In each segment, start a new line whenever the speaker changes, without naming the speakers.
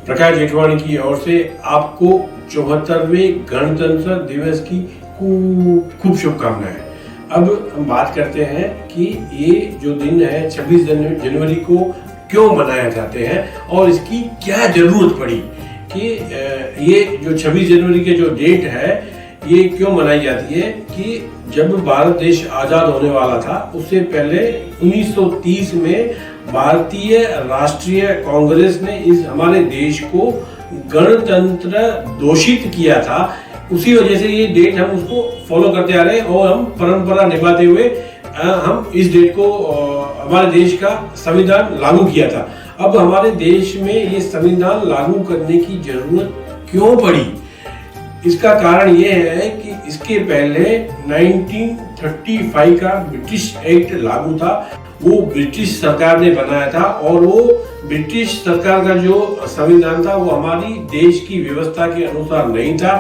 प्रकाश जेठवाणी की ओर से आपको 74वें गणतंत्र दिवस की खूब शुभकामनाएं। अब हम बात करते हैं कि ये जो दिन है 26 जनवरी को क्यों मनाया जाते हैं और इसकी क्या जरूरत पड़ी कि ये जो 26 जनवरी के जो डेट है ये क्यों मनाई जाती है कि जब भारत देश आजाद होने वाला था उससे पहले 1930 में भारतीय राष्ट्रीय कांग्रेस ने इस हमारे देश को गणतंत्र घोषित किया था। उसी वजह से ये डेट हम उसको फॉलो करते आ रहे हैं और हम परंपरा निभाते हुए हम इस डेट को हमारे देश का संविधान लागू किया था। अब हमारे देश में ये संविधान लागू करने की जरूरत क्यों पड़ी? इसका कारण ये है कि इसके पहले 1935 का ब्रिटिश एक्ट लागू था, वो ब्रिटिश सरकार ने बनाया था और वो ब्रिटिश सरकार का जो संविधान था वो हमारी देश की व्यवस्था के अनुसार नहीं था,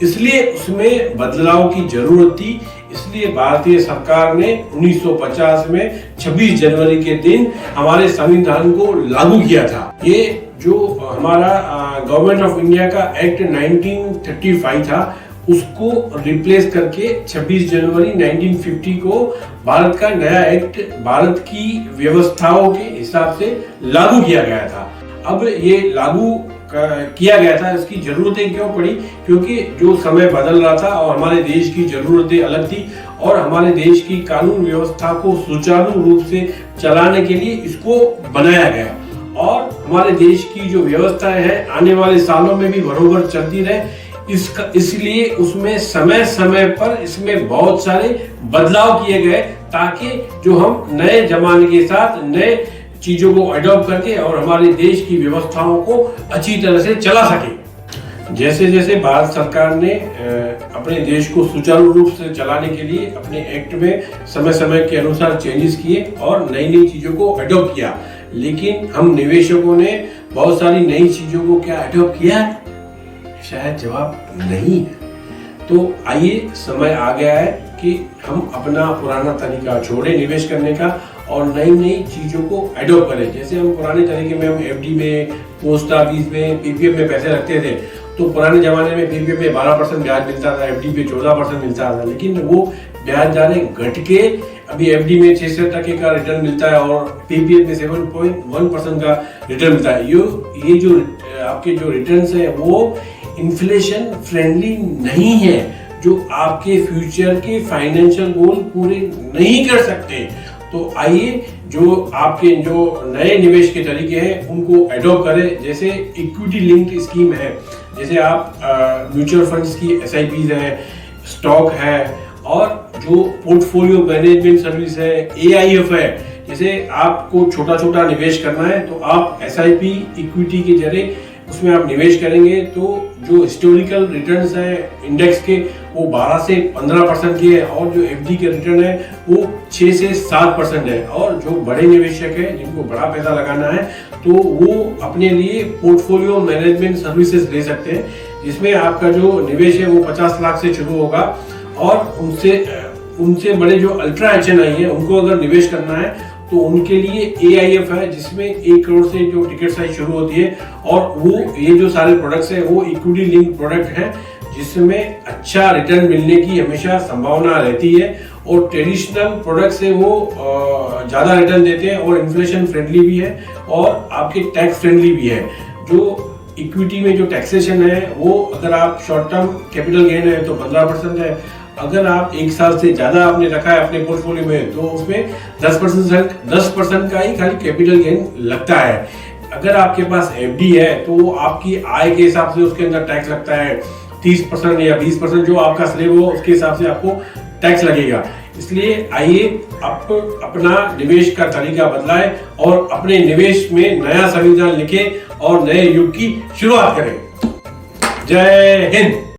इसलिए उसमें बदलाव की जरूरत थी। इसलिए भारतीय सरकार ने 1950 में 26 जनवरी के दिन हमारे संविधान को लागू किया था। ये जो हमारा गवर्नमेंट ऑफ इंडिया का एक्ट 1935 था उसको रिप्लेस करके 26 जनवरी 1950 को भारत का नया एक्ट भारत की व्यवस्थाओं के हिसाब से लागू किया गया था। अब ये लागू किया गया था, इसकी जरूरतें क्यों पड़ी? क्योंकि जो समय बदल रहा था और हमारे देश की जरूरतें अलग थी और हमारे देश की कानून व्यवस्था को सुचारू रूप से चलाने के लिए इसको बनाया गया और हमारे देश की जो व्यवस्था है आने वाले सालों में भी बरोबर चलती रहे। इसलिए उसमें समय समय पर इसमें बहुत सारे बदलाव किए गए ताकि जो हम नए जमाने के साथ नए चीजों को अडॉप्ट करके और हमारे देश की व्यवस्थाओं को अच्छी तरह से चला सके। जैसे जैसे भारत सरकार ने अपने देश को सुचारू रूप से चलाने के लिए अपने एक्ट में समय समय के अनुसार चेंजेस किए और नई नई चीजों को अडॉप्ट किया, लेकिन हम निवेशकों ने बहुत सारी नई चीजों को क्या अडॉप्ट किया? शायद जवाब नहीं है। तो आइए समय आ गया है कि हम अपना पुराना तरीका छोड़े निवेश करने का और नई नई चीजों को अडॉप्ट करें। जैसे हम पुराने तरीके में हम एफडी में, पोस्ट ऑफिस में, पीपीएफ में पैसे रखते थे, तो पुराने जमाने में पीपीएफ में 12% ब्याज मिलता था, एफडी पे 14% मिलता था, लेकिन वो ब्याज जाने घट के अभी एफडी में 6% का रिटर्न मिलता है और पीपीएफ में 7.1% का रिटर्न मिलता है। ये जो आपके जो रिटर्न्स है वो इन्फ्लेशन फ्रेंडली नहीं है, जो आपके फ्यूचर के फाइनेंशियल गोल पूरे नहीं कर सकते। तो आइए जो आपके जो नए निवेश के तरीके हैं उनको अडॉप्ट करें। जैसे इक्विटी लिंक्ड स्कीम है, जैसे आप म्यूचुअल फंड्स की एसआईपीज है, स्टॉक है और जो पोर्टफोलियो मैनेजमेंट सर्विस है, एआईएफ है। जैसे आपको छोटा छोटा निवेश करना है तो आप एसआईपी इक्विटी के जरिए उसमें आप निवेश करेंगे तो जो हिस्टोरिकल रिटर्न्स है इंडेक्स के वो 12 से 15% के है और जो एफडी के रिटर्न है वो 6 से 7% है। और जो बड़े निवेशक है जिनको बड़ा पैसा लगाना है तो वो अपने लिए पोर्टफोलियो मैनेजमेंट सर्विसेज ले सकते हैं, जिसमें आपका जो निवेश है वो 50 लाख से शुरू होगा और उनसे बड़े जो अल्ट्रा एचएनआई है उनको अगर निवेश करना है तो उनके लिए एआईएफ है, जिसमें 1 करोड़ से जो टिकट साइज शुरू होती है और वो ये जो सारे प्रोडक्ट्स है वो इक्विटी लिंक प्रोडक्ट है जिसमें अच्छा रिटर्न मिलने की हमेशा संभावना रहती है और ट्रेडिशनल प्रोडक्ट्स है वो ज्यादा रिटर्न देते हैं और इन्फ्लेशन फ्रेंडली भी है और आपके टैक्स फ्रेंडली भी है। जो इक्विटी में जो टैक्सेशन है वो अगर आप शॉर्ट टर्म कैपिटल गेन है तो 15% है, अगर आप 1 साल से ज्यादा आपने रखा है अपने पोर्टफोलियो में तो उसमें 10% का ही खाली कैपिटल गेन लगता है। अगर आपके पास एफडी है तो आपकी आय के हिसाब से उसके अंदर टैक्स लगता है 30% या 20%, जो आपका स्लैब हो उसके हिसाब से आपको टैक्स लगेगा। इसलिए आइए आप अपना निवेश का तरीका बदलाएं और अपने निवेश में नया संविधान लिखें और नए युग की शुरुआत करें। जय हिंद।